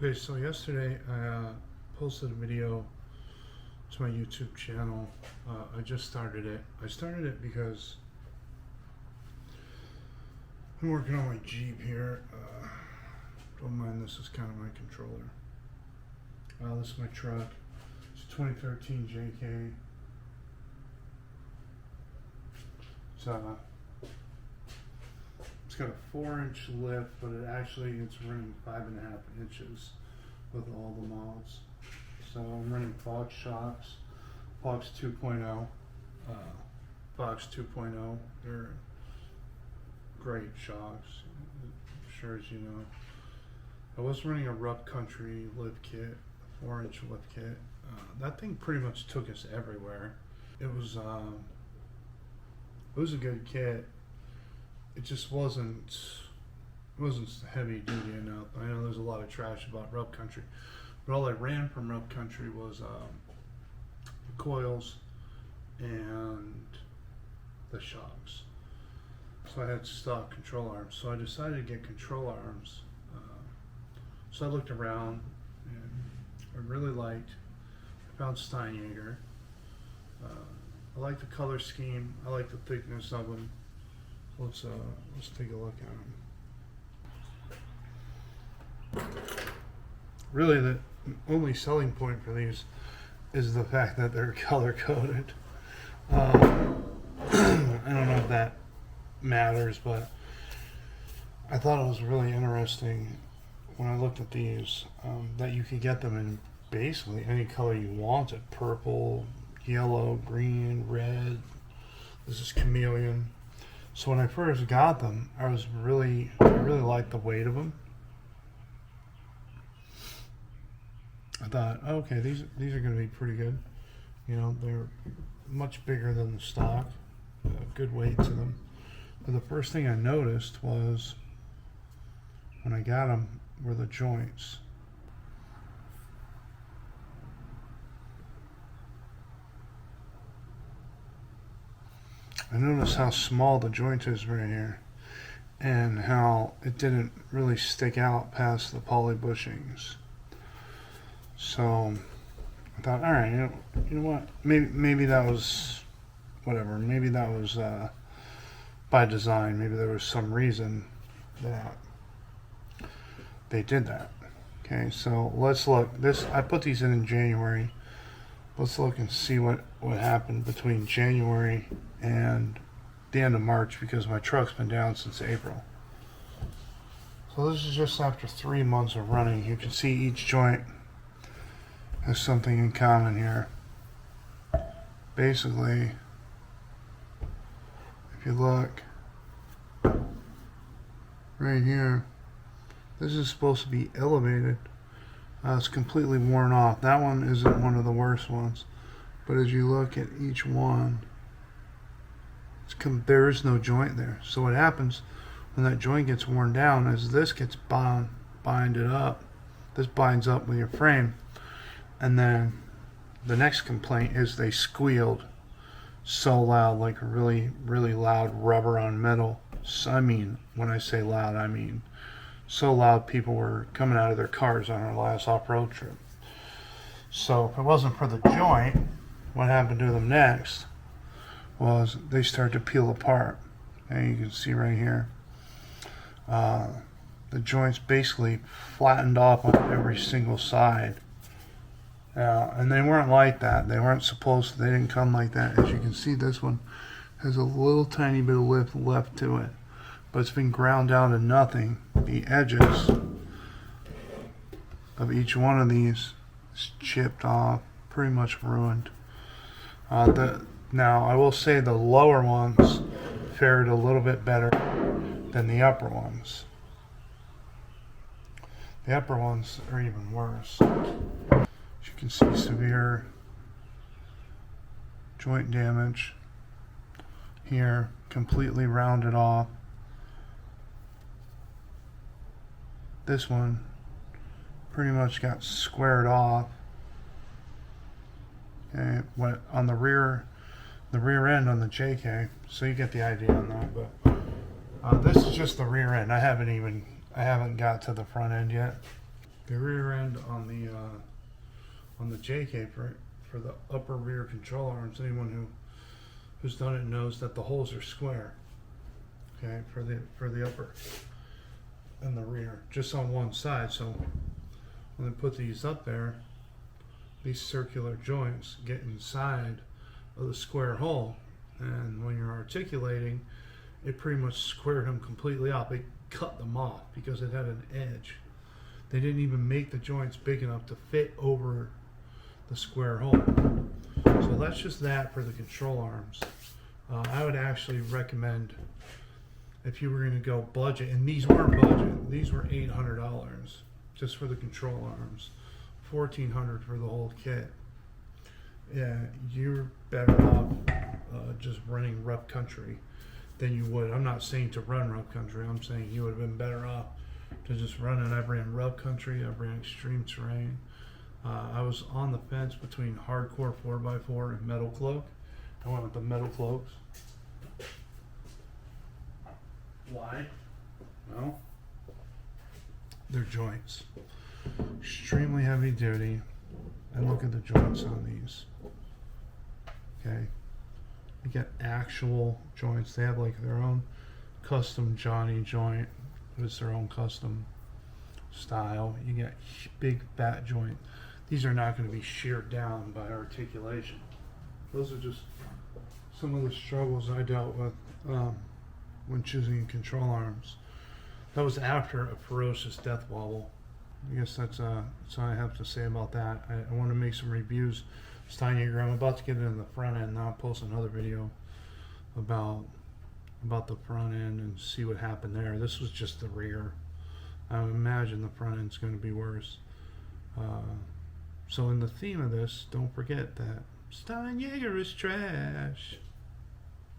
Okay, so yesterday I posted a video to my YouTube channel. I just started it. I started it because I'm working on my Jeep here. Don't mind, this is kind of my controller. This is my truck. It's a 2013 JK. It's got a 4-inch lift, but it's running 5.5 inches with all the mods. So I'm running Fox shocks, Fox 2.0, Fox 2.0. They're great shocks, sure as you know. I was running a Rough Country lift kit, a 4-inch lift kit. That thing pretty much took us everywhere. It was a good kit. It just wasn't heavy duty enough. I know there's a lot of trash about Rough Country, but all I ran from Rough Country was the coils and the shocks. So I had stock control arms. So I decided to get control arms. So I looked around and I really liked. I found Steinjager. I like the color scheme. I like the thickness of them. Let's take a look at them. Really, the only selling point for these is the fact that they're color coded. I don't know if that matters, but I thought it was really interesting when I looked at these that you could get them in basically any color you wanted: purple, yellow, green, red. This is chameleon. So when I first got them, I really liked the weight of them. I thought, okay, these are going to be pretty good. You know, they're much bigger than the stock, good weight to them. But the first thing I noticed was when I got them were the joints. I noticed how small the joint is right here, and how it didn't really stick out past the poly bushings. So I thought, all right, you know what? Maybe that was whatever. Maybe that was by design. Maybe there was some reason that they did that. Okay, so let's look. I put these in January. Let's look and see what happened between January and the end of March, because my truck's been down since April. So this is just after 3 months of running. You can see each joint has something in common here. Basically, if you look right here, this is supposed to be elevated. It's completely worn off. That one isn't one of the worst ones, but as you look at each one, there is no joint there. So what happens when that joint gets worn down is this gets binded up. This binds up with your frame, and then the next complaint is they squealed so loud, like a really loud rubber on metal. So, I mean, when I say loud, I mean so loud people were coming out of their cars on our last off-road trip. So if it wasn't for the joint, what happened to them next was they started to peel apart. And you can see right here, the joints basically flattened off on every single side. And they weren't like that. They weren't supposed to. They didn't come like that. As you can see, this one has a little tiny bit of lift left to it, but it's been ground down to nothing. The edges of each one of these is chipped off, pretty much ruined. Now, I will say the lower ones fared a little bit better than the upper ones. The upper ones are even worse. As you can see, severe joint damage here, completely rounded off. This one pretty much got squared off. Okay, what on the rear end on the JK, so you get the idea on that. But this is just the rear end. I haven't got to the front end yet. The rear end on the JK for the upper rear control arms. Anyone who's done it knows that the holes are square. Okay, for the upper and the rear, just on one side. So when they put these up there, these circular joints get inside of the square hole, and when you're articulating, it pretty much squared them completely up. It cut them off because it had an edge. They didn't even make the joints big enough to fit over the square hole. So that's just that for the control arms. I would actually recommend, if you were going to go budget, and these weren't budget, these were $800 just for the control arms, $1,400 for the whole kit. Yeah, you're better off just running rough country than you would. I'm not saying to run rough country. I'm saying you would have been better off to just run it. I ran rough country. I ran extreme terrain. I was on the fence between hardcore 4x4 and metal cloak. I went with the metal cloaks. Why? Well, they're joints. Extremely heavy duty. And look at the joints on these. Okay. You get actual joints. They have like their own custom Johnny joint. It's their own custom style. You get big fat joint. These are not going to be sheared down by articulation. Those are just some of the struggles I dealt with when choosing control arms. That was after a ferocious death wobble. I guess that's all I have to say about that. I want to make some reviews. Steinjager, I'm about to get into the front end now. I'll post another video about the front end and see what happened there. This was just the rear. I would imagine the front end's going to be worse. So in the theme of this, don't forget that Steinjager is trash.